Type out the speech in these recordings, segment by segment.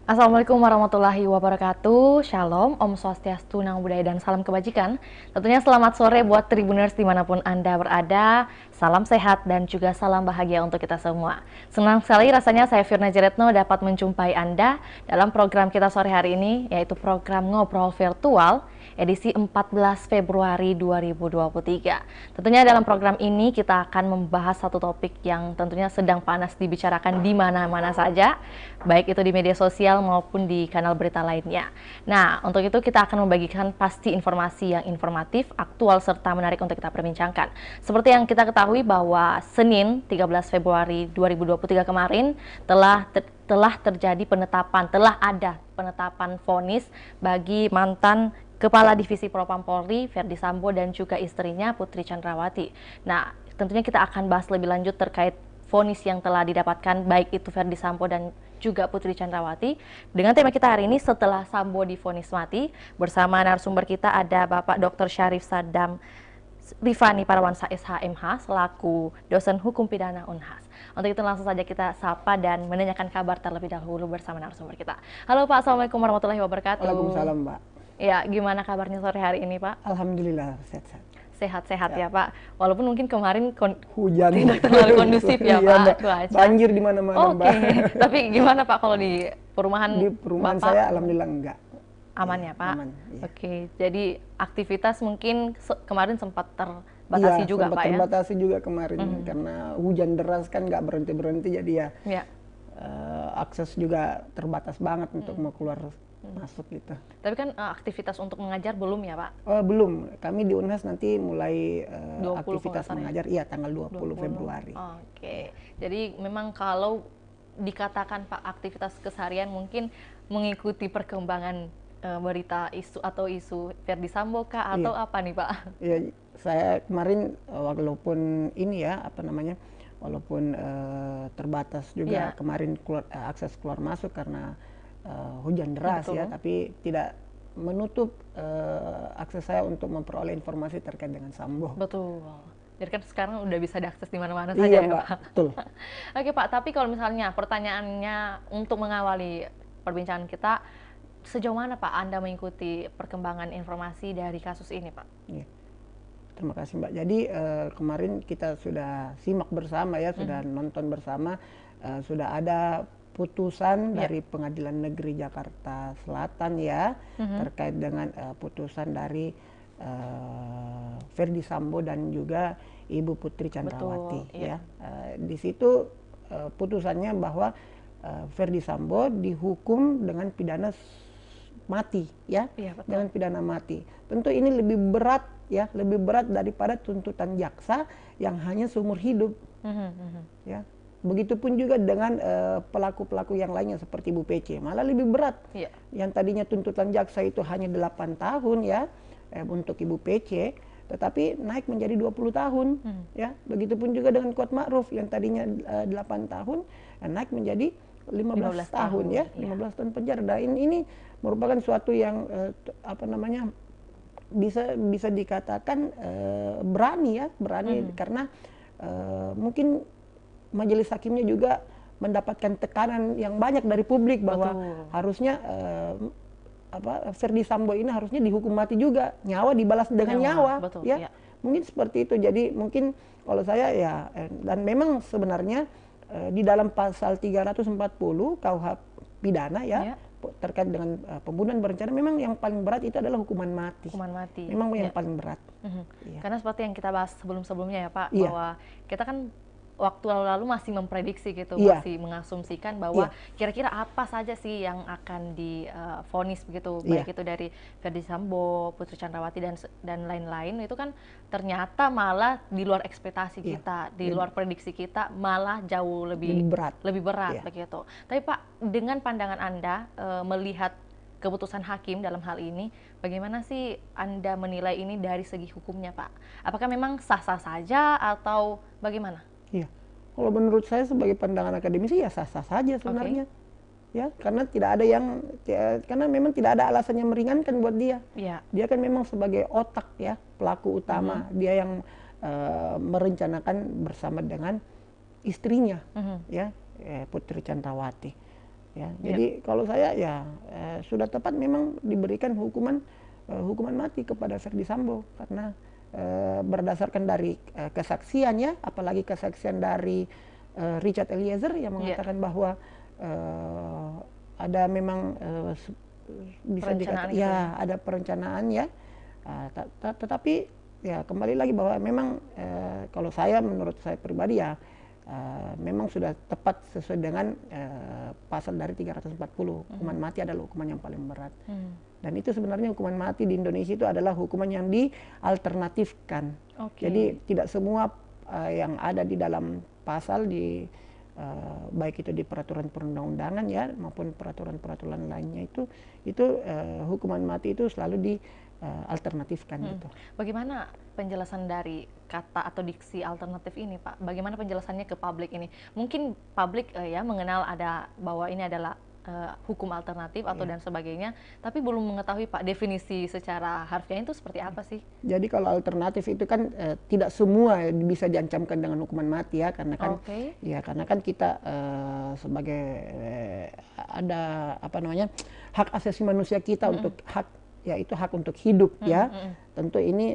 Assalamualaikum warahmatullahi wabarakatuh. Shalom, Om Swastiastu, Namo Buddhaya, dan salam kebajikan. Tentunya selamat sore buat Tribuners dimanapun Anda berada. Salam sehat dan juga salam bahagia untuk kita semua. Senang sekali rasanya saya Firna Jeretno dapat menjumpai Anda dalam program kita sore hari ini, yaitu program Ngobrol Virtual edisi 14 Februari 2023. Tentunya dalam program ini kita akan membahas satu topik yang tentunya sedang panas dibicarakan di mana-mana saja, baik itu di media sosial maupun di kanal berita lainnya. Nah, untuk itu kita akan membagikan pasti informasi yang informatif, aktual, serta menarik untuk kita perbincangkan. Seperti yang kita ketahui bahwa Senin 13 Februari 2023 kemarin telah terjadi telah ada penetapan vonis bagi mantan Kepala Divisi Propam Polri, Verdi Sambo, dan juga istrinya Putri Chandrawati. Nah, tentunya kita akan bahas lebih lanjut terkait vonis yang telah didapatkan, baik itu Verdi Sambo dan juga Putri Chandrawati. Dengan tema kita hari ini, setelah Sambo divonis mati, bersama narasumber kita ada Bapak Dr. Syarif Sadam Rifani Parawansa SHMH, selaku dosen hukum pidana Unhas. Untuk itu langsung saja kita sapa dan menanyakan kabar terlebih dahulu bersama narasumber kita. Halo Pak, Assalamualaikum warahmatullahi wabarakatuh. Waalaikumsalam, Mbak. Ya, gimana kabarnya sore hari ini, Pak? Alhamdulillah, sehat-sehat. Sehat-sehat ya, Pak. Walaupun mungkin kemarin Hujan tidak terlalu kondusif ya, iya, Pak, cuaca. Banjir di mana-mana, Oke. Mbak. Tapi gimana, Pak, kalau di perumahan Di perumahan Bapak? saya alhamdulillah enggak. Aman ya, Pak? Aman, iya. Oke. Jadi aktivitas mungkin kemarin sempat terbatasi juga, sempat Pak, ya? terbatasi juga kemarin karena hujan deras kan nggak berhenti-berhenti, jadi ya Ya. akses juga terbatas banget untuk mau keluar masuk gitu. Tapi kan aktivitas untuk mengajar belum ya, Pak? Belum, kami di Unhas nanti mulai 20 aktivitas kalau nggak salah ya? mengajar, iya tanggal 20 Februari. Oke. Jadi memang kalau dikatakan Pak aktivitas keseharian mungkin mengikuti perkembangan berita isu atau isu Verdi Sambo kah atau Iya. apa nih, Pak? Ya, saya kemarin walaupun ini ya apa namanya, walaupun terbatas juga Iya. kemarin akses keluar masuk karena hujan deras. Betul. Ya, tapi tidak menutup akses saya untuk memperoleh informasi terkait dengan Sambo. Betul. Jadi kan sekarang udah bisa diakses di mana-mana Iya, saja ya, Mbak, Pak? betul. Oke, Pak, tapi kalau misalnya pertanyaannya untuk mengawali perbincangan kita, sejauh mana Pak Anda mengikuti perkembangan informasi dari kasus ini, Pak? Iya. Terima kasih, Mbak. Jadi kemarin kita sudah simak bersama ya, sudah nonton bersama, sudah ada putusan dari Pengadilan Negeri Jakarta Selatan ya, terkait dengan putusan dari Verdi Sambo dan juga Ibu Putri Chandrawati. Betul, iya. Ya. Di situ putusannya bahwa Verdi Sambo dihukum dengan pidana mati ya, Iya, betul. dengan pidana mati. Tentu ini lebih berat ya, lebih berat daripada tuntutan jaksa yang hanya seumur hidup. Ya, begitupun juga dengan pelaku-pelaku yang lainnya seperti Ibu PC, malah lebih berat. Iya. Yang tadinya tuntutan jaksa itu hanya 8 tahun ya untuk Ibu PC, tetapi naik menjadi 20 tahun. Ya, begitupun juga dengan Kuat Ma'ruf yang tadinya 8 tahun naik menjadi 15 tahun ya, 15 tahun penjara. Dan ini merupakan suatu yang apa namanya, bisa dikatakan berani ya, berani karena mungkin majelis hakimnya juga mendapatkan tekanan yang banyak dari publik bahwa harusnya Verdi Sambo ini harusnya dihukum mati juga, nyawa dibalas dengan nyawa. Betul, Ya. iya. Mungkin seperti itu. Jadi mungkin kalau saya ya, dan memang sebenarnya di dalam pasal 340 KUH pidana ya, terkait dengan pembunuhan berencana, memang yang paling berat itu adalah hukuman mati. Hukuman mati. Memang yang paling berat. Iya. Karena seperti yang kita bahas sebelum-sebelumnya ya, Pak, Iya. bahwa kita kan waktu lalu masih memprediksi gitu, Iya. masih mengasumsikan bahwa kira-kira apa saja sih yang akan divonis begitu, baik itu dari Verdi Sambo, Putri Chandrawati dan lain-lain, itu kan ternyata malah di luar ekspektasi kita, di luar prediksi kita, malah jauh lebih berat begitu. Tapi Pak, dengan pandangan Anda melihat keputusan hakim dalam hal ini, bagaimana sih Anda menilai ini dari segi hukumnya, Pak? Apakah memang sah-sah saja atau bagaimana? Iya, kalau menurut saya sebagai pandangan akademisi ya sah-sah saja sebenarnya. Ya, karena karena memang tidak ada alasan yang meringankan buat dia. Iya. Dia kan memang sebagai otak ya, pelaku utama, dia yang merencanakan bersama dengan istrinya ya, Putri Chandrawati. Ya, jadi kalau saya ya sudah tepat memang diberikan hukuman mati kepada Ferdy Sambo karena berdasarkan dari kesaksian ya, apalagi kesaksian dari Richard Eliezer yang mengatakan bahwa ada memang bisa dikatakan gitu ya ada perencanaan ya, tetapi ya kembali lagi bahwa memang kalau menurut saya pribadi ya memang sudah tepat sesuai dengan pasal dari 340. Hukuman mati adalah hukuman yang paling berat. Dan itu sebenarnya hukuman mati di Indonesia itu adalah hukuman yang dialternatifkan. Jadi tidak semua yang ada di dalam pasal baik itu di peraturan perundang-undangan ya maupun peraturan-peraturan lainnya itu hukuman mati itu selalu dialternatifkan gitu. Bagaimana penjelasan dari kata atau diksi alternatif ini, Pak? Bagaimana penjelasannya ke publik ini? Mungkin publik ya mengenal ada bahwa ini adalah hukum alternatif atau dan sebagainya, tapi belum mengetahui Pak definisi secara harfiah itu seperti apa sih? Jadi kalau alternatif itu kan tidak semua bisa diancamkan dengan hukuman mati ya, karena kan karena kan kita sebagai ada apa namanya hak asasi manusia kita untuk yaitu hak untuk hidup ya. Tentu ini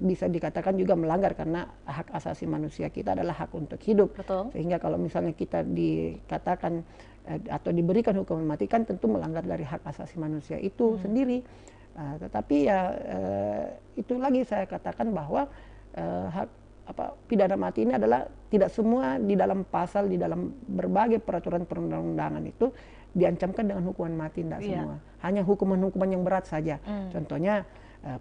bisa dikatakan juga melanggar karena hak asasi manusia kita adalah hak untuk hidup. Betul. Sehingga kalau misalnya kita dikatakan atau diberikan hukuman mati kan tentu melanggar dari hak asasi manusia itu sendiri. Tetapi ya itu lagi saya katakan bahwa pidana mati ini adalah tidak semua di dalam pasal, di dalam berbagai peraturan perundang-undangan itu diancamkan dengan hukuman mati, tidak semua. Hanya hukuman-hukuman yang berat saja. Contohnya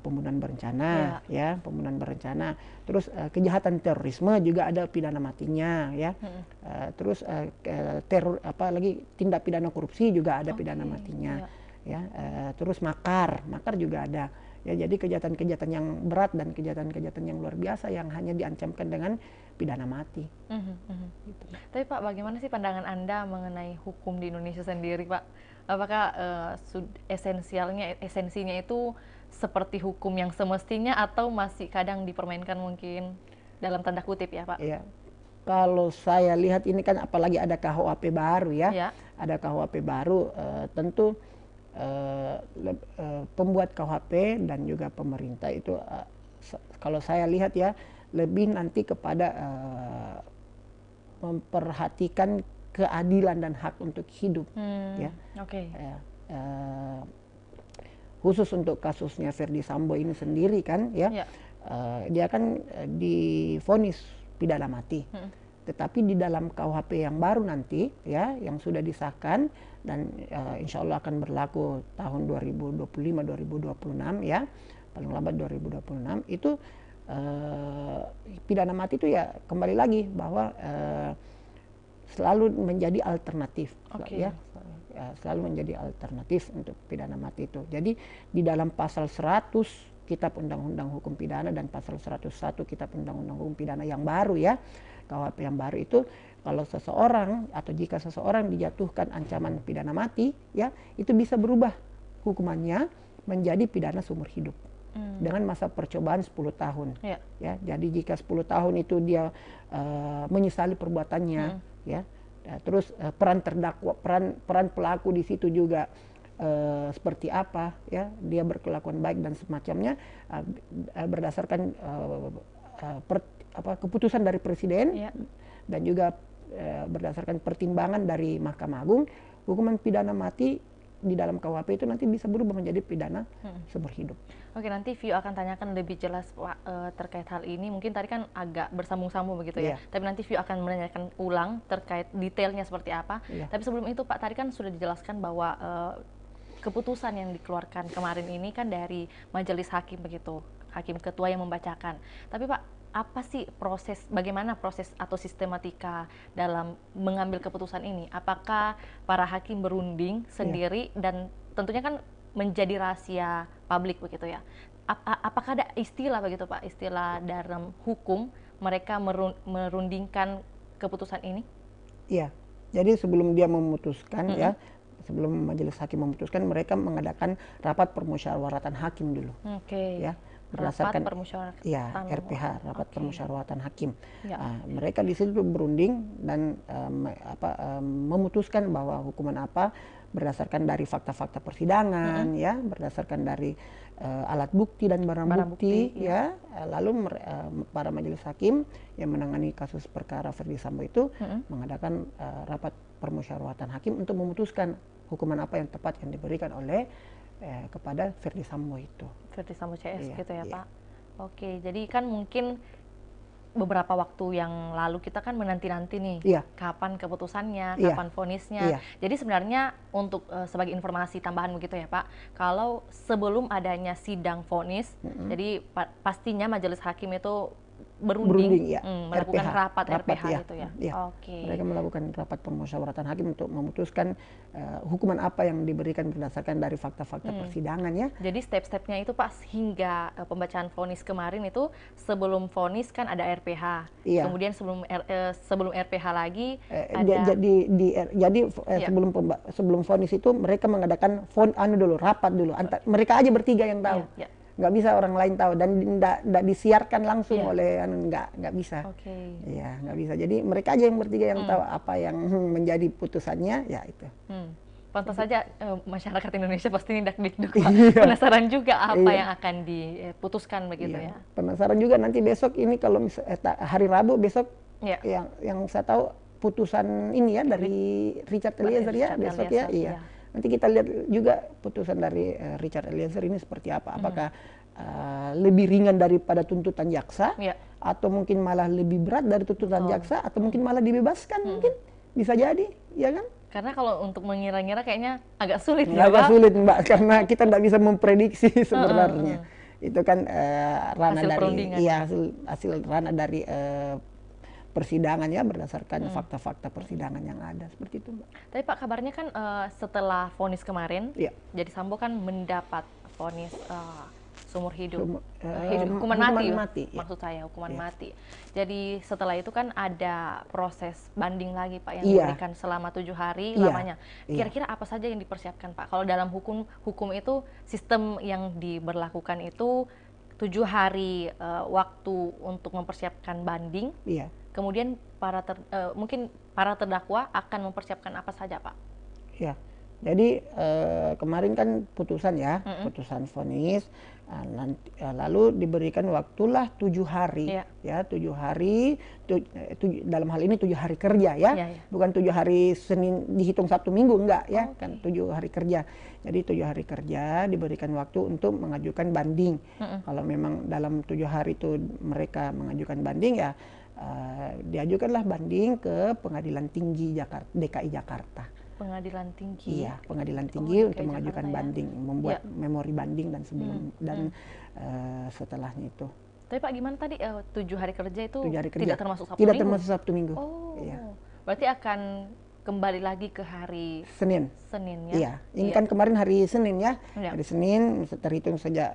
pembunuhan berencana, ya pembunuhan berencana. Terus kejahatan terorisme juga ada pidana matinya, ya. Terus tindak pidana korupsi juga ada pidana matinya, ya. Terus makar juga ada. Ya, jadi kejahatan-kejahatan yang berat dan kejahatan-kejahatan yang luar biasa yang hanya diancamkan dengan pidana mati. Gitu. Tapi Pak, bagaimana sih pandangan Anda mengenai hukum di Indonesia sendiri, Pak? Apakah esensinya itu seperti hukum yang semestinya atau masih kadang dipermainkan mungkin dalam tanda kutip ya, Pak? Iya. Kalau saya lihat ini kan apalagi ada KUHP baru ya. Ada KUHP baru, tentu pembuat KUHP dan juga pemerintah itu kalau saya lihat ya lebih nanti kepada memperhatikan keadilan dan hak untuk hidup ya. Khusus untuk kasusnya Ferdy Sambo ini sendiri kan ya. Dia kan divonis pidana mati. Tetapi di dalam KUHP yang baru nanti ya yang sudah disahkan dan insya Allah akan berlaku tahun 2025-2026 ya, paling lambat 2026 itu pidana mati itu ya kembali lagi bahwa selalu menjadi alternatif ya, selalu menjadi alternatif untuk pidana mati itu. Jadi di dalam pasal 100 Kitab Undang-Undang Hukum Pidana dan pasal 101 Kitab Undang-Undang Hukum Pidana yang baru ya, KUHP yang baru itu kalau seseorang atau jika seseorang dijatuhkan ancaman pidana mati ya itu bisa berubah hukumannya menjadi pidana seumur hidup dengan masa percobaan 10 tahun ya. Jadi jika 10 tahun itu dia menyesali perbuatannya ya, terus peran terdakwa, peran pelaku di situ juga seperti apa ya, dia berkelakuan baik dan semacamnya berdasarkan keputusan dari presiden dan juga berdasarkan pertimbangan dari Mahkamah Agung, hukuman pidana mati di dalam KUHP itu nanti bisa berubah menjadi pidana seumur hidup. Oke, nanti View akan tanyakan lebih jelas Pak terkait hal ini. Mungkin tadi kan agak bersambung-sambung begitu ya. Tapi nanti View akan menanyakan ulang terkait detailnya seperti apa. Tapi sebelum itu Pak, tadi kan sudah dijelaskan bahwa keputusan yang dikeluarkan kemarin ini kan dari majelis hakim begitu, hakim ketua yang membacakan. Tapi Pak, apa sih bagaimana proses atau sistematika dalam mengambil keputusan ini? Apakah para hakim berunding sendiri dan tentunya kan menjadi rahasia publik begitu ya? Apakah ada istilah begitu Pak, istilah dalam hukum mereka merundingkan keputusan ini? Iya, jadi sebelum dia memutuskan ya, sebelum majelis hakim memutuskan, mereka mengadakan rapat permusyawaratan hakim dulu. Ya, berdasarkan RPH, rapat permusyawaratan hakim. Mereka di situ berunding dan memutuskan bahwa hukuman apa berdasarkan dari fakta-fakta persidangan, ya, berdasarkan dari alat bukti dan barang bukti, ya. Lalu para majelis hakim yang menangani kasus perkara Ferdy Sambo itu mengadakan rapat permusyawaratan hakim untuk memutuskan hukuman apa yang tepat yang diberikan oleh kepada Ferdy Sambo itu. Ferdy Sambo CS gitu ya, Pak. Oke, jadi kan mungkin beberapa waktu yang lalu kita kan menanti-nanti nih kapan keputusannya, kapan vonisnya. Jadi sebenarnya untuk sebagai informasi tambahan begitu ya Pak, kalau sebelum adanya sidang vonis, jadi pastinya majelis hakim itu berunding melakukan rapat RPH itu ya. Mereka melakukan rapat permusyawaratan hakim untuk memutuskan hukuman apa yang diberikan berdasarkan dari fakta-fakta persidangan, ya. Jadi step-stepnya itu Pak hingga pembacaan vonis kemarin itu, sebelum vonis kan ada RPH. Kemudian sebelum RPH lagi ada sebelum vonis itu mereka mengadakan rapat dulu. Mereka aja bertiga yang tahu. Nggak bisa orang lain tahu, dan nggak disiarkan langsung oleh nggak bisa. Ya, nggak bisa. Jadi mereka aja yang bertiga yang tahu apa yang menjadi putusannya, ya itu. Pantas saja masyarakat Indonesia pasti dak-dikduk, penasaran juga apa yang akan diputuskan begitu ya. Penasaran juga nanti besok ini kalau hari Rabu besok yang saya tahu putusan ini ya dari Richard Eliezer ya besok ya. Nanti kita lihat juga putusan dari Richard Eliezer ini seperti apa. Apakah lebih ringan daripada tuntutan jaksa, atau mungkin malah lebih berat dari tuntutan jaksa, atau mungkin malah dibebaskan, mungkin bisa jadi, ya kan? Karena kalau untuk mengira-ngira kayaknya agak sulit ya, Agak sulit Mbak, karena kita tidak bisa memprediksi sebenarnya. Itu kan ranah dari hasil ranah dari persidangan ya, berdasarkan fakta-fakta persidangan yang ada, seperti itu Mbak. Tapi Pak, kabarnya kan setelah vonis kemarin, jadi Sambo kan mendapat vonis seumur hidup, hukuman mati. Maksud saya hukuman mati. Jadi setelah itu kan ada proses banding lagi Pak yang diberikan selama 7 hari lamanya. Kira-kira apa saja yang dipersiapkan Pak? Kalau dalam hukum itu sistem yang diberlakukan itu 7 hari waktu untuk mempersiapkan banding. Kemudian mungkin para terdakwa akan mempersiapkan apa saja Pak? Ya, jadi kemarin kan putusan ya, putusan vonis, lalu diberikan waktulah 7 hari, ya 7 hari, dalam hal ini 7 hari kerja ya, bukan 7 hari Senin dihitung Sabtu Minggu, enggak ya, kan 7 hari kerja. Jadi 7 hari kerja diberikan waktu untuk mengajukan banding. Kalau memang dalam 7 hari itu mereka mengajukan banding ya, diajukanlah banding ke Pengadilan Tinggi DKI Jakarta. Pengadilan Tinggi. Iya, Pengadilan Tinggi untuk mengajukan banding, membuat memori banding dan setelahnya itu. Tapi Pak, gimana tadi 7 hari kerja itu 7 hari kerja. Tidak termasuk Sabtu Tidak Minggu? termasuk Sabtu Minggu. Berarti akan kembali lagi ke hari Senin ya? Iya, ini kan kemarin hari Senin ya. Hari Senin terhitung sejak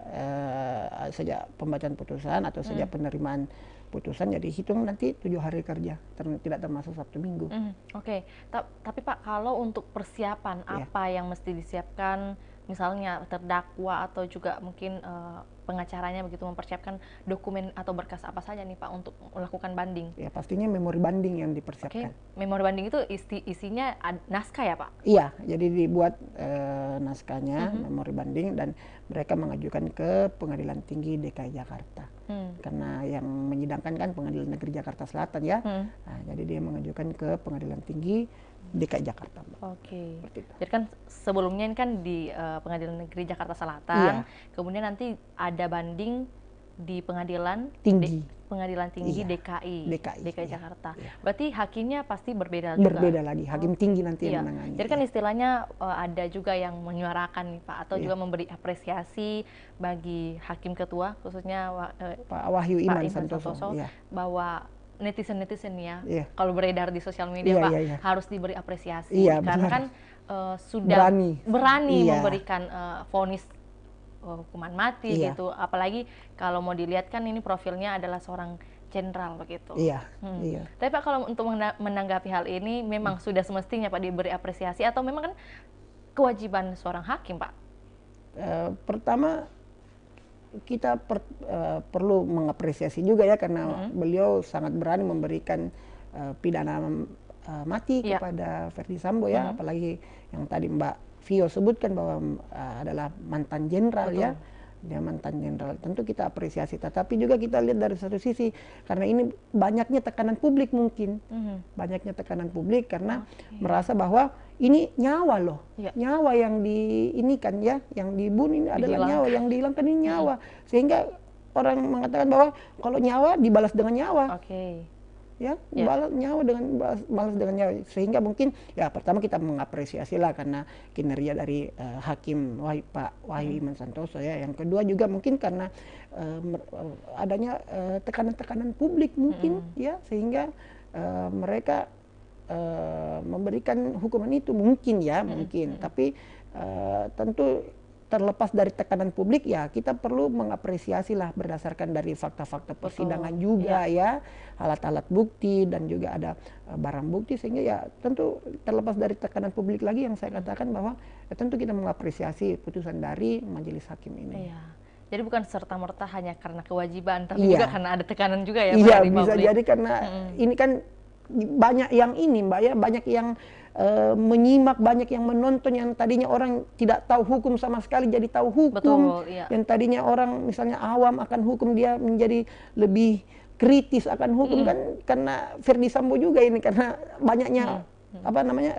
pembacaan putusan atau sejak penerimaan putusan, jadi hitung nanti 7 hari kerja, tidak termasuk Sabtu Minggu. Tapi Pak, kalau untuk persiapan apa yang mesti disiapkan, misalnya terdakwa atau juga mungkin pengacaranya begitu mempersiapkan dokumen atau berkas apa saja nih Pak untuk melakukan banding? Ya pastinya memori banding yang dipersiapkan. Memori banding itu isinya naskah ya Pak? Iya, jadi dibuat naskahnya, memori banding, dan mereka mengajukan ke Pengadilan Tinggi DKI Jakarta. Karena yang menyidangkan kan Pengadilan Negeri Jakarta Selatan ya. Nah, jadi dia mengajukan ke Pengadilan Tinggi DKI Jakarta. Jadi kan sebelumnya ini kan di Pengadilan Negeri Jakarta Selatan, kemudian nanti ada banding di Pengadilan Tinggi DKI Jakarta. Berarti hakimnya pasti berbeda juga. Berbeda lagi, hakim tinggi nanti yang menangani. Jadi kan istilahnya ada juga yang menyuarakan nih Pak, atau juga memberi apresiasi bagi hakim ketua, khususnya Pak Wahyu Iman Santoso, bahwa netizen ya, kalau beredar di sosial media Pak, harus diberi apresiasi karena kan sudah berani memberikan vonis hukuman mati gitu. Apalagi kalau mau dilihat kan ini profilnya adalah seorang jenderal begitu. Tapi Pak, kalau untuk menanggapi hal ini memang sudah semestinya Pak diberi apresiasi, atau memang kan kewajiban seorang hakim Pak? Pertama kita perlu mengapresiasi juga ya, karena beliau sangat berani memberikan pidana mati kepada Verdi Sambo ya, apalagi yang tadi Mbak Vio sebutkan bahwa adalah mantan jenderal ya. Dia mantan jenderal, tentu kita apresiasi. Tetapi juga kita lihat dari satu sisi, karena ini banyaknya tekanan publik mungkin, banyaknya tekanan publik karena merasa bahwa ini nyawa loh, nyawa yang ini kan ya, yang dibunuh ini adalah nyawa, yang dihilangkan ini nyawa, sehingga orang mengatakan bahwa kalau nyawa dibalas dengan nyawa. Ya, balas nyawa dengan balas dengan nyawa, sehingga mungkin ya pertama kita mengapresiasi lah karena kinerja dari Hakim Pak Wahyu Iman Santoso ya. Yang kedua juga mungkin karena adanya tekanan-tekanan publik mungkin ya, sehingga mereka memberikan hukuman itu mungkin ya, mungkin. Tapi tentu terlepas dari tekanan publik ya, kita perlu mengapresiasi lah berdasarkan dari fakta-fakta persidangan juga ya, alat-alat bukti dan juga ada barang bukti, sehingga ya tentu terlepas dari tekanan publik lagi yang saya katakan bahwa ya, tentu kita mengapresiasi putusan dari majelis hakim ini. Jadi bukan serta-merta hanya karena kewajiban, tapi juga karena ada tekanan juga ya. Iya, bisa jadi karena ini kan banyak yang ini Mbak ya, banyak yang menyimak, banyak yang menonton, yang tadinya orang tidak tahu hukum sama sekali jadi tahu hukum. Yang tadinya orang misalnya awam akan hukum, dia menjadi lebih kritis akan hukum kan, karena Verdi Sambo juga ini, karena banyaknya apa namanya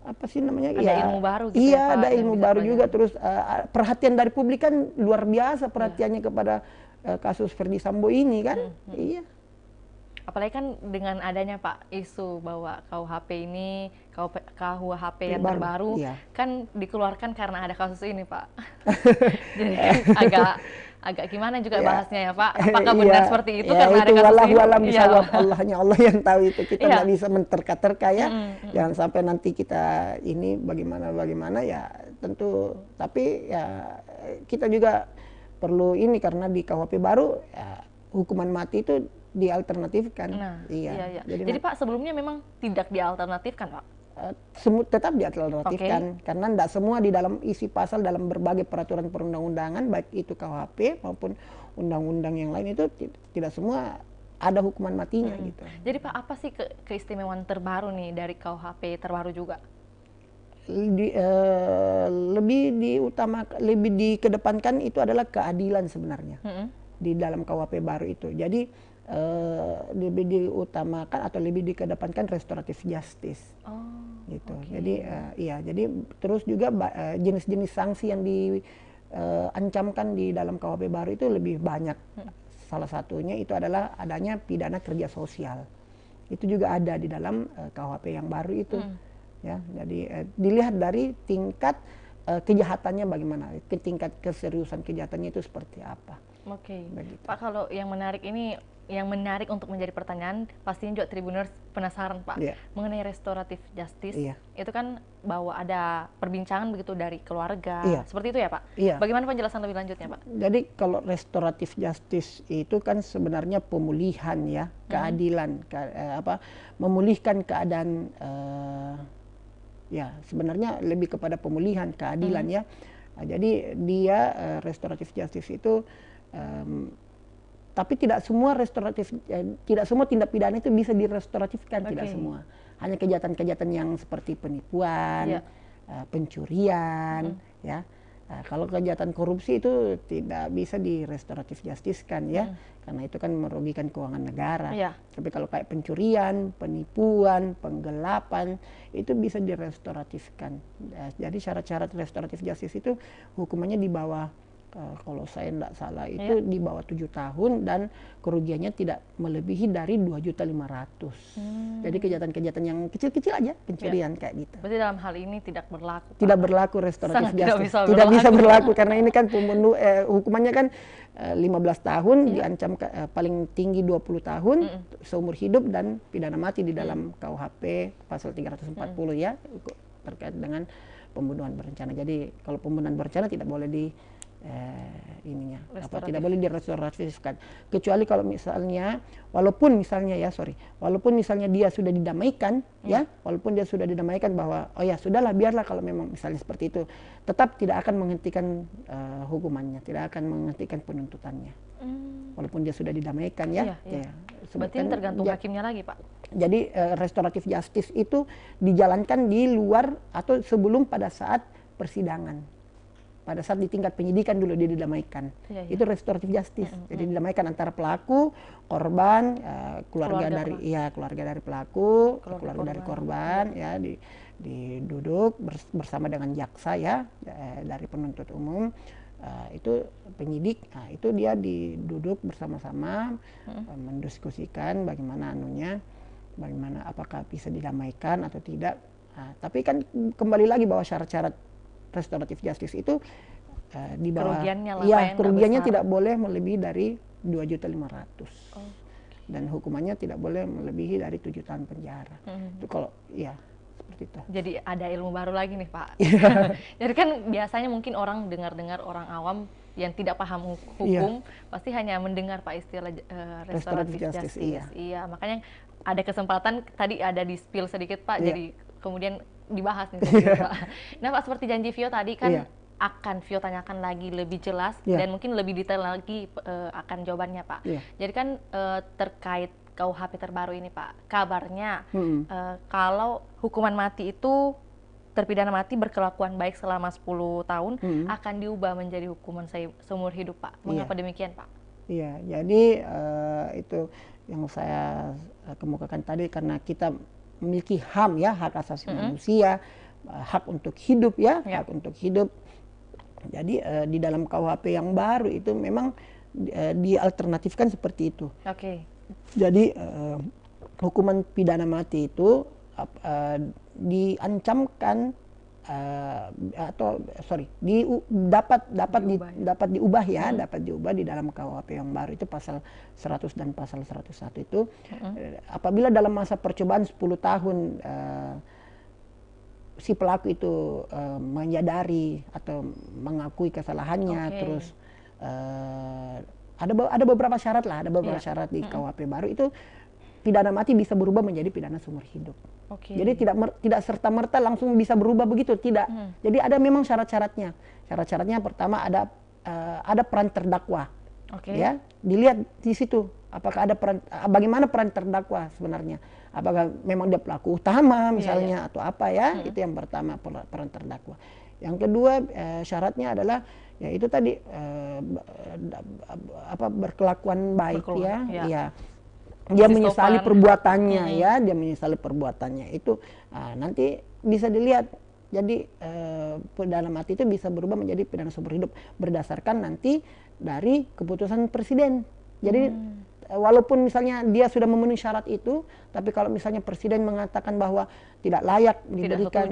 apa sih namanya, ada ilmu baru gitu. Iya, ada ilmu baru juga. Terus perhatian dari publik kan luar biasa perhatiannya kepada kasus Verdi Sambo ini kan. Iya. Apalagi kan dengan adanya Pak isu bahwa KUHP ini, KUHP yang terbaru kan dikeluarkan karena ada kasus ini Pak. Jadi agak gimana juga bahasnya ya Pak, apakah benar seperti itu karena ada kasus ini? Allahnya Allah yang tahu itu, kita nggak bisa menterka-terka ya. Jangan sampai nanti kita ini bagaimana ya tentu, tapi ya kita juga perlu ini, karena di KUHP baru ya, hukuman mati itu dialternatifkan. Jadi Pak sebelumnya memang tidak dialternatifkan Pak? Tetap dialternatifkan, karena tidak semua di dalam isi pasal dalam berbagai peraturan perundang-undangan, baik itu KUHP maupun undang-undang yang lain, itu tidak semua ada hukuman matinya gitu. Jadi Pak, apa sih keistimewaan terbaru nih dari KUHP terbaru juga? Lebih dikedepankan itu adalah keadilan sebenarnya di dalam KUHP baru itu. Jadi lebih diutamakan atau lebih dikedepankan restoratif justice, gitu. Jadi jadi terus juga jenis-jenis sanksi yang diancamkan di dalam KUHP baru itu lebih banyak. Salah satunya itu adalah adanya pidana kerja sosial. Itu juga ada di dalam KUHP yang baru itu. Ya, jadi dilihat dari tingkat kejahatannya bagaimana, tingkat keseriusan kejahatannya itu seperti apa. Pak, kalau yang menarik ini, yang menarik untuk menjadi pertanyaan, pastinya juga Tribuners penasaran Pak, mengenai restoratif justice. Itu kan bahwa ada perbincangan begitu dari keluarga, seperti itu ya Pak? Bagaimana penjelasan lebih lanjutnya Pak? Jadi kalau restoratif justice itu kan sebenarnya pemulihan ya, keadilan, memulihkan keadaan, ya sebenarnya lebih kepada pemulihan keadilan ya. Jadi dia restoratif justice itu tapi tidak semua tindak pidana itu bisa direstoratifkan, tidak semua. Hanya kejahatan-kejahatan yang seperti penipuan, pencurian, ya. Kalau kejahatan korupsi itu tidak bisa direstoratif justice kan ya, karena itu kan merugikan keuangan negara. Tapi kalau kayak pencurian, penipuan, penggelapan, itu bisa direstoratifkan. Jadi syarat-syarat restoratif justice itu hukumannya di bawah, kalau saya tidak salah itu di bawah 7 tahun dan kerugiannya tidak melebihi dari 2.500.000. Jadi kejahatan-kejahatan yang kecil-kecil aja, pencurian kayak gitu. Berarti dalam hal ini tidak berlaku. Tidak berlaku restoratif justice. Tidak bisa berlaku karena ini kan hukumannya kan 15 tahun, diancam paling tinggi 20 tahun, seumur hidup, dan pidana mati di dalam KUHP pasal 340 ya, terkait dengan pembunuhan berencana. Jadi kalau pembunuhan berencana tidak boleh ininya, Restoratif. tidak boleh direstoratifkan, kecuali kalau misalnya walaupun misalnya dia sudah didamaikan ya, walaupun dia sudah didamaikan bahwa oh ya sudahlah biarlah kalau memang misalnya seperti itu, tetap tidak akan menghentikan hukumannya, tidak akan menghentikan penuntutannya. Walaupun dia sudah didamaikan ya. Iya. Ya. Berarti ini tergantung hakimnya lagi, Pak. Jadi restoratif justice itu dijalankan di luar atau sebelum pada saat persidangan. Pada saat di tingkat penyidikan dulu dia didamaikan. Itu restoratif justice. Jadi didamaikan antara pelaku, korban, keluarga dari pelaku, keluarga dari korban ya, diduduk bersama dengan jaksa ya, dari penuntut umum. Itu penyidik, itu dia diduduk bersama-sama mendiskusikan bagaimana apakah bisa didamaikan atau tidak. Tapi kan kembali lagi bahwa syarat-syarat restoratif justice itu di bawah kerugiannya tidak boleh melebihi dari 2.500.000 dan hukumannya tidak boleh melebihi dari 7 tahun penjara. Itu kalau ya seperti itu. Jadi ada ilmu baru lagi nih, Pak. Jadi kan biasanya mungkin orang dengar-dengar, orang awam yang tidak paham hukum pasti hanya mendengar Pak istilah restoratif justice. Iya, makanya ada kesempatan tadi ada di spill sedikit Pak, jadi kemudian dibahas nih Pak. Nah Pak, seperti janji Vio tadi kan akan Vio tanyakan lagi lebih jelas dan mungkin lebih detail lagi akan jawabannya Pak. Jadi kan terkait KUHP terbaru ini Pak, kabarnya kalau hukuman mati itu terpidana mati berkelakuan baik selama 10 tahun akan diubah menjadi hukuman seumur hidup Pak. Mengapa demikian Pak? Iya, jadi itu yang saya kemukakan tadi, karena kita memiliki HAM ya, hak asasi manusia, hak untuk hidup ya, hak untuk hidup. Jadi di dalam KUHP yang baru itu memang dialternatifkan seperti itu. Jadi hukuman pidana mati itu diancamkan dapat diubah ya, dapat diubah di dalam KUHP yang baru itu pasal 100 dan pasal 101 itu apabila dalam masa percobaan 10 tahun si pelaku itu menyadari atau mengakui kesalahannya, terus ada beberapa syarat lah, ada beberapa syarat di KUHP baru itu pidana mati bisa berubah menjadi pidana seumur hidup. Jadi tidak serta-merta langsung bisa berubah begitu, tidak. Jadi ada memang syarat-syaratnya. Syarat-syaratnya pertama ada peran terdakwa. Ya, dilihat di situ apakah ada bagaimana peran terdakwa sebenarnya. Apakah memang dia pelaku utama misalnya atau apa ya? Itu yang pertama, peran terdakwa. Yang kedua syaratnya adalah ya itu tadi berkelakuan baik ya. Dia menyesali perbuatannya ya, dia menyesali perbuatannya itu nanti bisa dilihat. Jadi pidana mati itu bisa berubah menjadi pidana seumur hidup berdasarkan nanti dari keputusan presiden. Jadi walaupun misalnya dia sudah memenuhi syarat itu, tapi kalau misalnya presiden mengatakan bahwa tidak layak diberikan,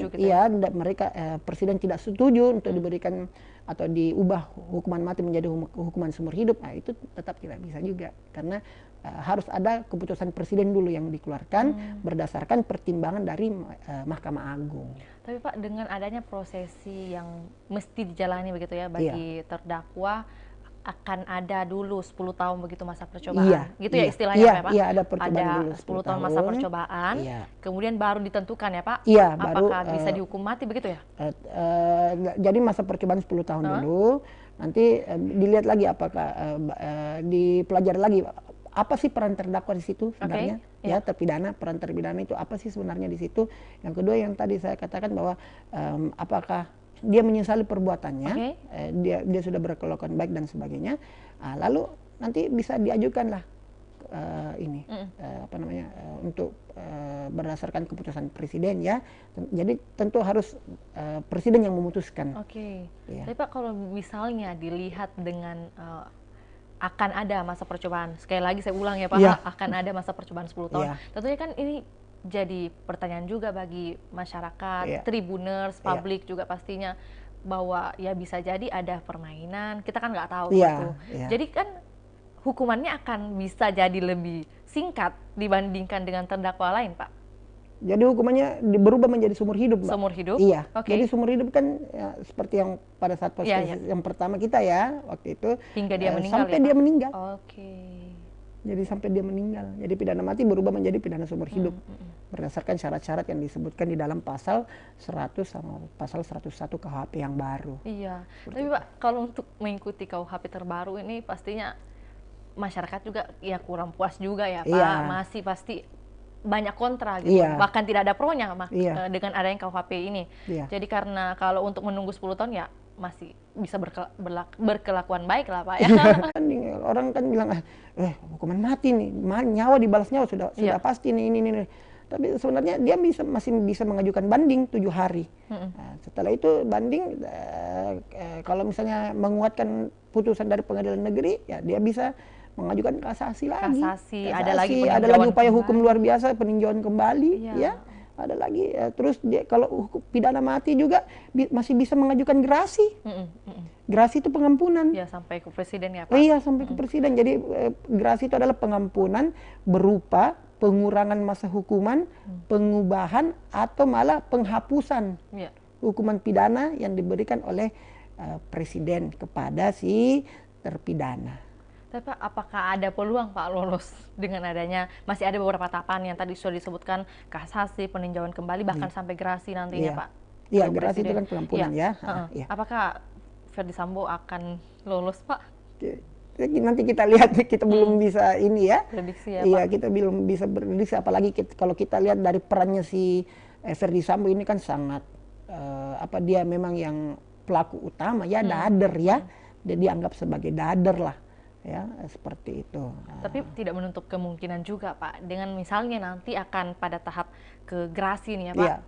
presiden tidak setuju untuk diberikan atau diubah hukuman mati menjadi hukuman seumur hidup, itu tetap tidak bisa juga, karena harus ada keputusan presiden dulu yang dikeluarkan berdasarkan pertimbangan dari Mahkamah Agung. Tapi Pak, dengan adanya prosesi yang mesti dijalani begitu ya bagi terdakwa, akan ada dulu 10 tahun begitu masa percobaan, gitu ya istilahnya Pak? Iya, ada percobaan dulu 10 tahun masa percobaan, kemudian baru ditentukan ya Pak? Iya, apakah bisa dihukum mati begitu ya? Jadi masa percobaan 10 tahun dulu, nanti dilihat lagi apakah dipelajari lagi apa sih peran terdakwa di situ sebenarnya, ya terpidana, peran terpidana itu apa sih sebenarnya di situ. Yang kedua yang tadi saya katakan bahwa apakah dia menyesali perbuatannya, dia sudah berkelakuan baik dan sebagainya, lalu nanti bisa diajukanlah untuk berdasarkan keputusan presiden ya. Jadi tentu harus presiden yang memutuskan. Tapi Pak, kalau misalnya dilihat dengan akan ada masa percobaan, sekali lagi saya ulang ya Pak, akan ada masa percobaan 10 tahun. Tentunya kan ini jadi pertanyaan juga bagi masyarakat, tribuners, publik juga pastinya, bahwa ya bisa jadi ada permainan, kita kan nggak tahu gitu. Jadi kan hukumannya akan bisa jadi lebih singkat dibandingkan dengan terdakwa lain Pak. Jadi hukumannya berubah menjadi seumur hidup, Mbak. Seumur hidup? Iya. Oke. Jadi seumur hidup kan ya, seperti yang pada saat yang pertama kita ya waktu itu. Hingga dia meninggal sampai ya, dia meninggal. Oke. Jadi sampai dia meninggal. Jadi pidana mati berubah menjadi pidana seumur hidup. Berdasarkan syarat-syarat yang disebutkan di dalam pasal 100 sama pasal 101 KUHP yang baru. Iya. Tapi Pak, kalau untuk mengikuti KUHP terbaru ini pastinya masyarakat juga ya kurang puas juga ya Pak. Iya. Masih pasti banyak kontra gitu. Iya. Bahkan tidak ada pro-nya Iya. dengan adanya KUHP ini. Iya. Jadi karena kalau untuk menunggu 10 tahun ya masih bisa berkelakuan baik lah Pak ya. Orang kan bilang hukuman mati nih, nyawa dibalas nyawa sudah pasti nih ini. Tapi sebenarnya dia masih bisa mengajukan banding 7 hari. Nah, setelah itu banding kalau misalnya menguatkan putusan dari pengadilan negeri ya dia bisa mengajukan kasasi lagi. Kasasi. Ada lagi upaya hukum luar biasa peninjauan kembali ya. Ada lagi terus dia kalau pidana mati juga masih bisa mengajukan gerasi. Gerasi itu pengampunan. Ya sampai ke presiden ya Pak. Iya sampai ke presiden. Jadi gerasi itu adalah pengampunan berupa pengurangan masa hukuman, pengubahan atau malah penghapusan hukuman pidana yang diberikan oleh presiden kepada si terpidana. Tapi Pak, apakah ada peluang Pak lolos dengan adanya, masih ada beberapa tahapan yang tadi sudah disebutkan, kasasi, peninjauan kembali, bahkan sampai gerasi nantinya Pak? Iya, gerasi itu kan pengampunan ya. Apakah Ferdy Sambo akan lolos Pak? Nanti kita lihat, kita belum bisa ini ya. Prediksi ya Iya, Pak? kita belum bisa prediksi, apalagi kalau kita lihat dari perannya si Ferdy Sambo ini kan sangat, dia memang yang pelaku utama ya, dader ya. Dia dianggap sebagai dader lah. Ya, seperti itu. Tapi tidak menutup kemungkinan juga Pak, dengan misalnya nanti akan pada tahap ke gerasi nih ya Pak.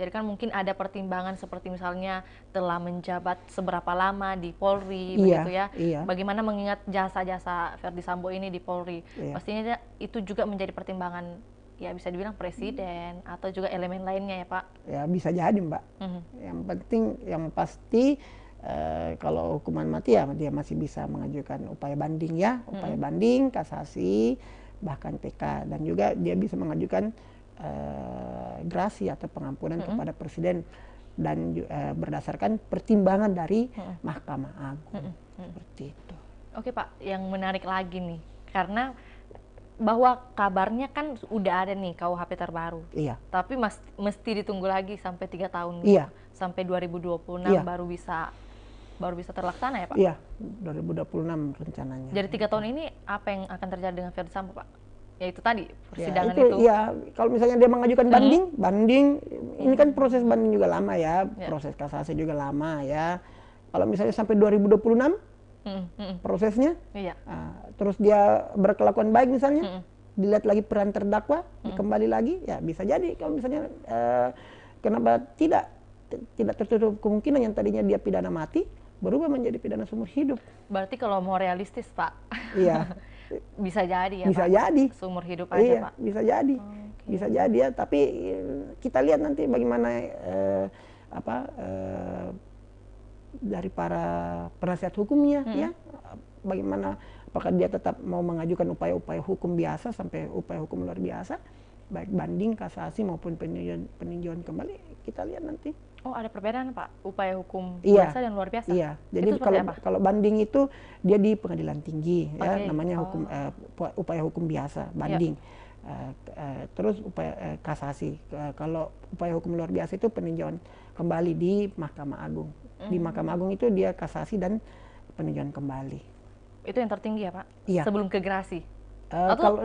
Jadi kan mungkin ada pertimbangan seperti misalnya telah menjabat seberapa lama di Polri, begitu ya. Bagaimana mengingat jasa-jasa Ferdy Sambo ini di Polri. Pastinya itu juga menjadi pertimbangan, ya bisa dibilang presiden atau juga elemen lainnya ya Pak. Ya bisa jadi Mbak. Yang pasti kalau hukuman mati ya dia masih bisa mengajukan upaya banding ya, upaya banding, kasasi, bahkan PK, dan juga dia bisa mengajukan gerasi atau pengampunan kepada presiden dan berdasarkan pertimbangan dari Mahkamah Agung. Seperti itu. Oke Pak, yang menarik lagi nih, karena bahwa kabarnya kan udah ada nih KUHP terbaru. Iya. Tapi mesti ditunggu lagi sampai 3 tahun. Iya. Sampai 2026 baru bisa terlaksana ya Pak? Iya, 2026 rencananya. Jadi 3 tahun ini apa yang akan terjadi dengan Ferdy Sambo Pak? Ya itu tadi, persidangan itu. Iya, kalau misalnya dia mengajukan banding, ini kan proses banding juga lama ya, proses kasasi juga lama ya. Kalau misalnya sampai 2026 prosesnya, terus dia berkelakuan baik misalnya, dilihat lagi peran terdakwa, kembali lagi, ya bisa jadi kalau misalnya kenapa tidak tertutup kemungkinan yang tadinya dia pidana mati berubah menjadi pidana seumur hidup. Berarti kalau mau realistis Pak, iya, bisa jadi ya bisa Pak? Jadi seumur hidup aja Pak? Bisa jadi, bisa jadi ya. Tapi kita lihat nanti bagaimana dari para penasihat hukumnya ya, bagaimana, apakah dia tetap mau mengajukan upaya-upaya hukum biasa sampai upaya hukum luar biasa, baik banding, kasasi maupun peninjauan kembali, kita lihat nanti. Oh, ada perbedaan Pak, upaya hukum biasa dan luar biasa? Iya, jadi kalau banding itu dia di pengadilan tinggi ya, namanya upaya hukum biasa, banding. Terus upaya kasasi, kalau upaya hukum luar biasa itu peninjauan kembali di Mahkamah Agung. Di Mahkamah Agung itu dia kasasi dan peninjauan kembali. Itu yang tertinggi ya Pak? Iya. Sebelum ke gerasi? Kalau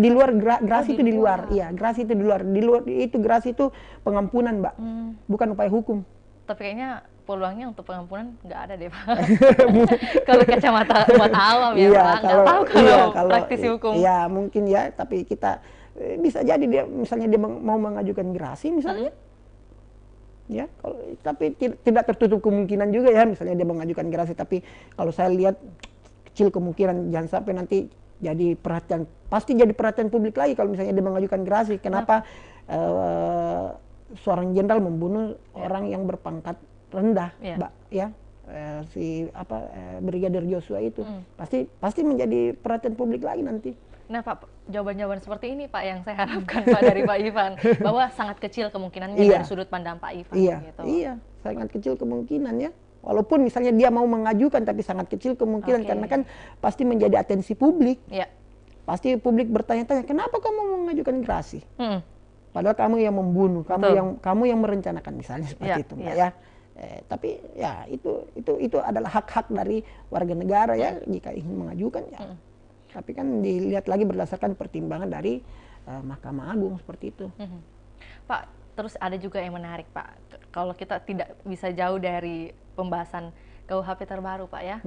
di luar gerasi itu di luar, iya gerasi itu di luar itu gerasi itu pengampunan Mbak, bukan upaya hukum. Tapi kayaknya peluangnya untuk pengampunan nggak ada deh Pak. Kalau kacamata umat awam ya Pak, nggak tahu kalau praktisi hukum. Iya mungkin ya, tapi kita bisa jadi dia misalnya dia mau mengajukan gerasi misalnya, ya tapi tidak tertutup kemungkinan juga ya, misalnya dia mengajukan gerasi, tapi kalau saya lihat kecil kemungkinan, jangan sampai nanti jadi perhatian, pasti jadi perhatian publik lagi kalau misalnya dia mengajukan gerasi. Kenapa seorang jenderal membunuh orang yang berpangkat rendah, Mbak ya, Brigadir Joshua itu pasti menjadi perhatian publik lagi nanti. Nah Pak, jawaban-jawaban seperti ini Pak yang saya harapkan Pak dari Pak Ivan, bahwa sangat kecil kemungkinannya Iya. dari sudut pandang Pak Ivan Iya, gitu. iya, sangat kecil kemungkinan ya. Walaupun misalnya dia mau mengajukan, tapi sangat kecil kemungkinan karena kan pasti menjadi atensi publik. Iya. Pasti publik bertanya-tanya, kenapa kamu mau mengajukan gerasi? Padahal kamu yang membunuh, kamu yang merencanakan misalnya seperti itu, Mbak ya. Tapi ya itu adalah hak-hak dari warga negara ya jika ingin mengajukan ya. Tapi kan dilihat lagi berdasarkan pertimbangan dari Mahkamah Agung seperti itu. Pak, terus ada juga yang menarik Pak, kalau kita tidak bisa jauh dari pembahasan KUHP terbaru Pak ya.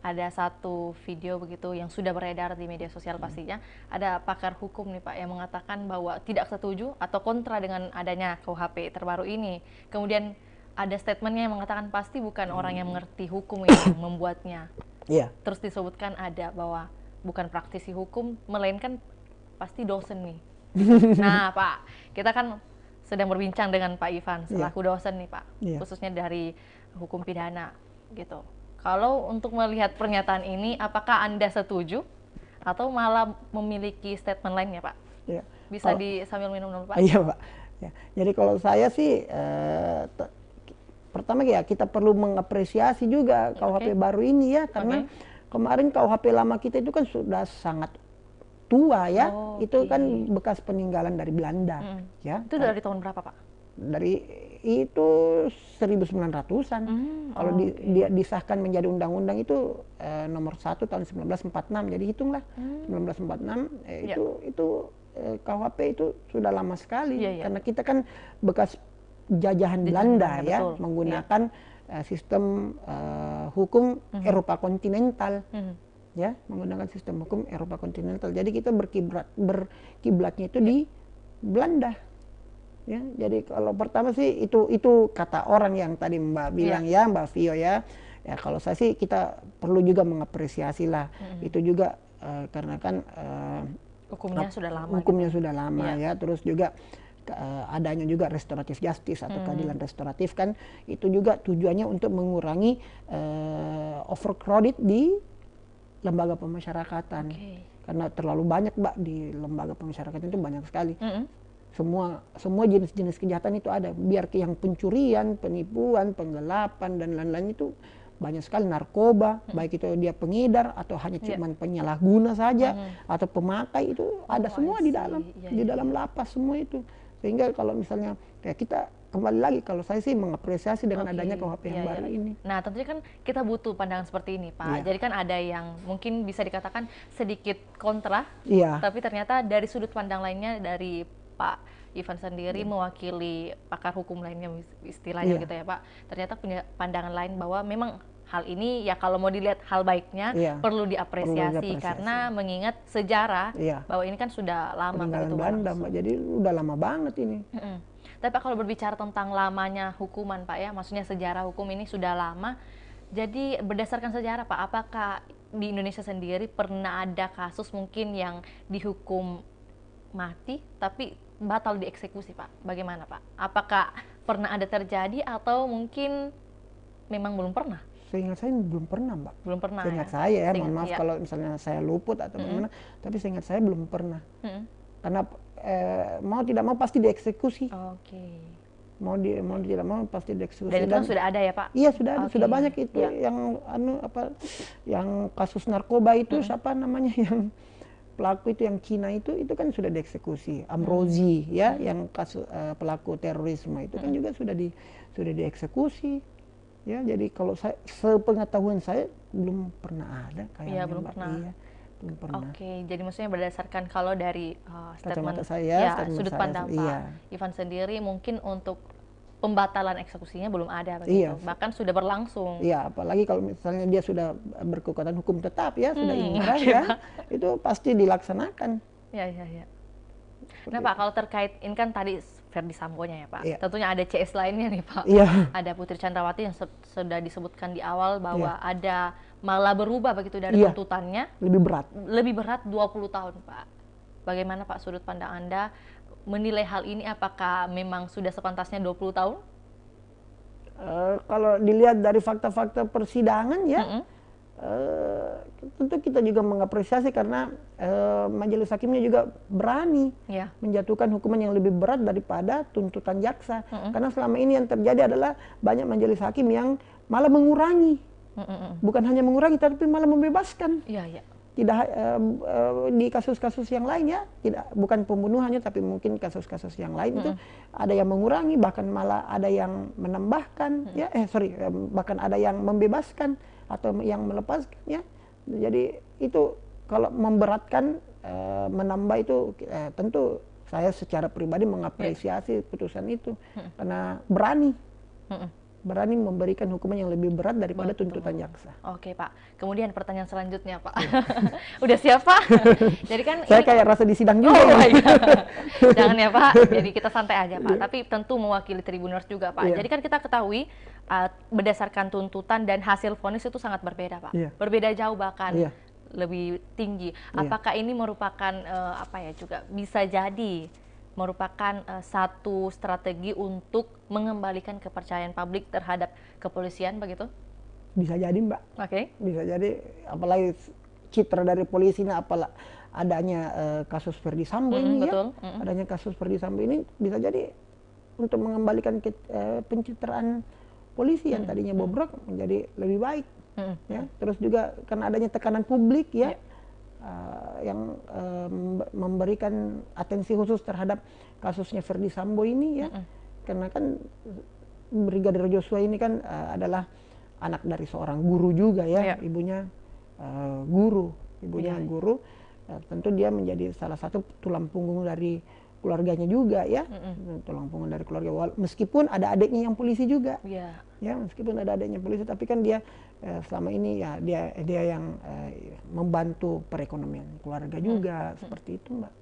Ada satu video begitu yang sudah beredar di media sosial pastinya, ada pakar hukum nih Pak yang mengatakan bahwa tidak setuju atau kontra dengan adanya KUHP terbaru ini. Kemudian ada statementnya yang mengatakan pasti bukan orang yang mengerti hukum yang membuatnya. Terus disebutkan ada bahwa bukan praktisi hukum, melainkan pasti dosen nih. Nah Pak, kita kan sedang berbincang dengan Pak Ivan selaku dosen nih Pak, khususnya dari hukum pidana gitu. Kalau untuk melihat pernyataan ini, apakah Anda setuju atau malah memiliki statement lainnya Pak? Bisa sambil minum dulu Pak? Iya Pak. Ya. Jadi kalau saya sih pertama ya kita perlu mengapresiasi juga KUHP baru ini ya, karena kemarin KUHP lama kita itu kan sudah sangat tua ya, itu kan bekas peninggalan dari Belanda. Ya. Itu dari tahun berapa Pak? Dari itu 1900-an. Kalau dia disahkan menjadi undang-undang itu nomor 1 tahun 1946. Jadi hitunglah 1946 itu KUHP itu sudah lama sekali karena kita kan bekas jajahan Belanda ya, menggunakan sistem hukum Eropa kontinental. Ya, menggunakan sistem hukum Eropa kontinental. Jadi kita berkiblatnya itu di Belanda. Ya, jadi kalau pertama sih itu kata orang yang tadi Mbak bilang ya, Mbak Vio ya. Ya kalau saya sih kita perlu juga mengapresiasi lah. Itu juga karena kan hukumnya sudah lama. Hukumnya sudah lama ya. Terus juga adanya juga restoratif justice atau keadilan restoratif kan itu juga tujuannya untuk mengurangi overcrowded di lembaga pemasyarakatan. Karena terlalu banyak Mbak di lembaga pemasyarakatan itu banyak sekali. Semua jenis-jenis kejahatan itu ada. Biar yang pencurian, penipuan, penggelapan dan lain-lain itu banyak sekali. Narkoba, baik itu dia pengedar atau hanya cuman penyalahguna saja atau pemakai itu ada semua di dalam lapas semua itu. Sehingga kalau misalnya kita kembali lagi, kalau saya sih mengapresiasi dengan adanya KUHP yang baru ini. Nah tentunya kan kita butuh pandangan seperti ini Pak. Jadi kan ada yang mungkin bisa dikatakan sedikit kontra, tapi ternyata dari sudut pandang lainnya dari Pak Ivan sendiri mewakili pakar hukum lainnya istilahnya gitu ya Pak. Ternyata punya pandangan lain bahwa memang hal ini ya kalau mau dilihat hal baiknya perlu diapresiasi karena mengingat sejarah bahwa ini kan sudah lama begitu Belanda Mbak. Jadi udah lama banget ini. Tapi Pak, kalau berbicara tentang lamanya hukuman Pak ya, maksudnya sejarah hukum ini sudah lama. Jadi berdasarkan sejarah Pak, apakah di Indonesia sendiri pernah ada kasus mungkin yang dihukum mati tapi batal dieksekusi Pak? Bagaimana Pak? Apakah pernah ada terjadi atau mungkin memang belum pernah? Seingat saya belum pernah Mbak. Belum pernah seingat saya ya, mohon maaf kalau misalnya saya luput atau bagaimana, tapi seingat saya belum pernah. Karena mau tidak mau pasti dieksekusi. Mau tidak mau pasti dieksekusi. Dan itu kan sudah ada ya Pak? Iya sudah ada, sudah banyak itu yang kasus narkoba itu siapa namanya yang pelaku itu yang Cina itu kan sudah dieksekusi. Amrozi ya, yang kasus pelaku terorisme itu kan juga sudah dieksekusi. Ya, jadi kalau saya sepengetahuan saya belum pernah ada kayaknya. Belum pernah. Belum pernah. Jadi maksudnya berdasarkan kalau dari statement saya, sudut pandang Pak Ivan sendiri mungkin untuk pembatalan eksekusinya belum ada begitu. Bahkan sudah berlangsung. Iya, apalagi kalau misalnya dia sudah berkekuatan hukum tetap ya, sudah inkrah ya, itu pasti dilaksanakan. Nah Pak, kalau terkait ini kan tadi Ferdi Sambonya ya Pak, tentunya ada CS lainnya nih Pak. Ada Putri Chandrawati yang sudah disebutkan di awal bahwa ada malah berubah begitu dari tuntutannya. Lebih berat 20 tahun Pak. Bagaimana Pak sudut pandang Anda menilai hal ini, apakah memang sudah sepantasnya 20 tahun? Kalau dilihat dari fakta-fakta persidangan ya, tentu kita juga mengapresiasi karena majelis hakimnya juga berani menjatuhkan hukuman yang lebih berat daripada tuntutan jaksa. Karena selama ini yang terjadi adalah banyak majelis hakim yang malah mengurangi, bukan hanya mengurangi tapi malah membebaskan. Tidak di kasus-kasus yang lain ya, tidak, bukan pembunuhannya tapi mungkin kasus-kasus yang lain itu ada yang mengurangi, bahkan malah ada yang menambahkan bahkan ada yang membebaskan atau yang melepaskan ya. Jadi itu kalau memberatkan, menambah itu tentu saya secara pribadi mengapresiasi putusan itu karena berani memberikan hukuman yang lebih berat daripada tuntutan jaksa. Oke Pak, kemudian pertanyaan selanjutnya Pak. Udah siap Pak? Jadi kan saya kayak rasa di sidang juga. Jangan ya Pak, jadi kita santai aja Pak. Tapi tentu mewakili Tribuners juga Pak. Jadi kan kita ketahui berdasarkan tuntutan dan hasil vonis itu sangat berbeda Pak. Berbeda jauh bahkan lebih tinggi. Apakah ini merupakan juga bisa jadi merupakan satu strategi untuk mengembalikan kepercayaan publik terhadap kepolisian begitu? Bisa jadi Mbak. Bisa jadi, apalagi citra dari polisi ini, adanya kasus Ferdy Sambo ini adanya kasus Ferdy Sambo ini bisa jadi untuk mengembalikan pencitraan polisi yang tadinya bobrok menjadi lebih baik. Ya. Terus juga karena adanya tekanan publik yang memberikan atensi khusus terhadap kasusnya Ferdy Sambo ini ya, karena kan Brigadir Joshua ini kan adalah anak dari seorang guru juga ya, ibunya guru, tentu dia menjadi salah satu tulang punggung dari keluarganya juga ya, tulang punggung dari keluarga, meskipun ada adiknya yang polisi juga, ya meskipun ada adiknya polisi, tapi kan dia selama ini ya dia yang membantu perekonomian keluarga juga, seperti itu Mbak.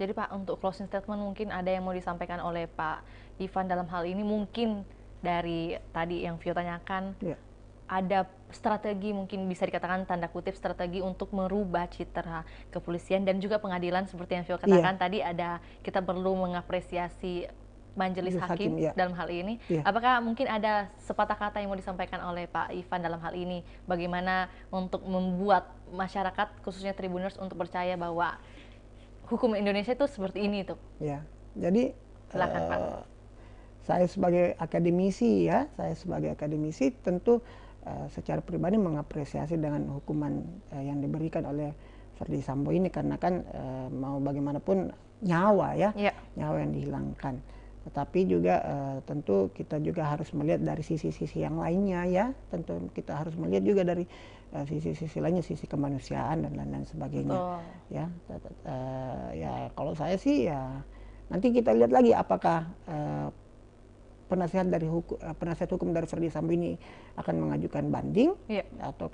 Jadi Pak, untuk closing statement mungkin ada yang mau disampaikan oleh Pak Ivan dalam hal ini, mungkin dari tadi yang Vio tanyakan, ada strategi, mungkin bisa dikatakan tanda kutip strategi untuk merubah citra kepolisian dan juga pengadilan seperti yang Vio katakan tadi, kita perlu mengapresiasi majelis hakim dalam hal ini. Apakah mungkin ada sepatah kata yang mau disampaikan oleh Pak Ivan dalam hal ini, bagaimana untuk membuat masyarakat khususnya Tribuners untuk percaya bahwa hukum Indonesia itu seperti ini tuh? Jadi silakan Pak. Saya sebagai akademisi tentu secara pribadi mengapresiasi dengan hukuman yang diberikan oleh Ferdy Sambo ini, karena kan mau bagaimanapun nyawa nyawa yang dihilangkan. Tetapi juga tentu kita juga harus melihat dari sisi-sisi yang lainnya ya, tentu kita harus melihat juga dari sisi-sisi lainnya, sisi kemanusiaan dan lain-lain sebagainya. Ya kalau saya sih ya nanti kita lihat lagi apakah penasihat hukum dari Ferdy Sambo ini akan mengajukan banding atau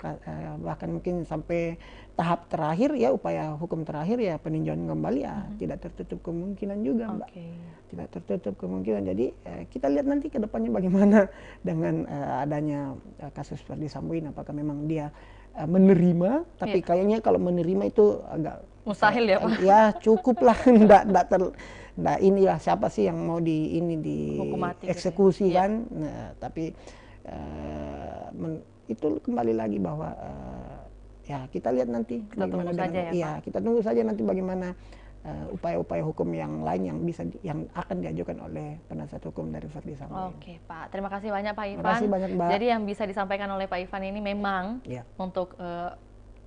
bahkan mungkin sampai tahap terakhir ya, upaya hukum terakhir ya peninjauan kembali ya, tidak tertutup kemungkinan juga Mbak. Tidak tertutup kemungkinan. Jadi kita lihat nanti ke depannya bagaimana dengan adanya kasus Ferdy Sambo ini, apakah memang dia menerima, tapi kayaknya kalau menerima itu agak mustahil ya Pak. Ya cukup lah, enggak inilah siapa sih yang mau dieksekusi gitu, kan. Nah, tapi itu kembali lagi bahwa ya kita lihat nanti kita tunggu saja nanti bagaimana upaya-upaya hukum yang lain yang akan diajukan oleh penasihat hukum dari Ferdy Sambo. Oke Pak, terima kasih banyak Pak Ivan. Terima kasih banyak Mbak. Jadi yang bisa disampaikan oleh Pak Ivan ini memang untuk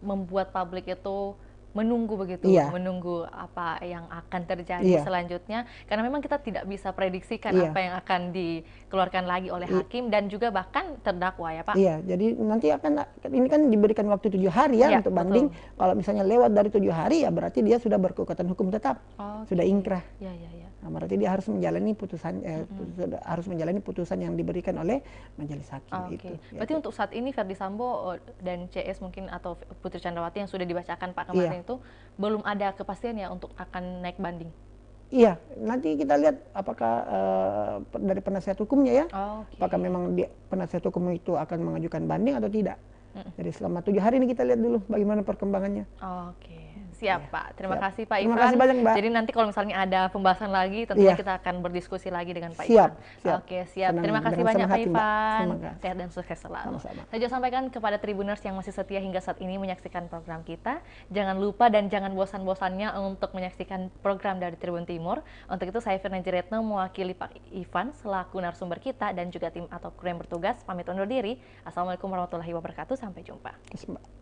membuat publik itu menunggu begitu, menunggu apa yang akan terjadi selanjutnya, karena memang kita tidak bisa prediksikan apa yang akan dikeluarkan lagi oleh hakim dan juga bahkan terdakwa ya Pak. Jadi nanti ini kan diberikan waktu 7 hari ya untuk banding. Kalau misalnya lewat dari 7 hari ya berarti dia sudah berkekuatan hukum tetap, sudah ingkrah. Nah, berarti dia harus menjalani putusan yang diberikan oleh majelis hakim itu. Berarti untuk saat ini Ferdy Sambo dan CS mungkin atau Putri Chandrawati yang sudah dibacakan Pak kemarin itu belum ada kepastian ya untuk akan naik banding. Nanti kita lihat apakah dari penasihat hukumnya ya, apakah memang penasihat hukum itu akan mengajukan banding atau tidak. Jadi selama 7 hari ini kita lihat dulu bagaimana perkembangannya. Siap Pak, terima Siap. kasih Pak Terima Ivan. kasih banyak, Mbak. Jadi nanti kalau misalnya ada pembahasan lagi, tentunya Iya. kita akan berdiskusi lagi dengan Pak Siap, Ivan. siap. Oke, siap. Senang, Terima kasih dengan banyak senang Pak hati, Mbak. Ivan. Terima kasih. Sehat dan sukses selalu. Sama-sama. Saya juga sampaikan kepada Tribuners yang masih setia hingga saat ini menyaksikan program kita. Jangan lupa dan jangan bosan-bosannya untuk menyaksikan program dari Tribun Timur. Untuk itu saya Firna Jiretno mewakili Pak Ivan selaku narasumber kita dan juga tim atau kru yang bertugas pamit undur diri. Assalamualaikum warahmatullahi wabarakatuh. Sampai jumpa. Terima kasih, Mbak.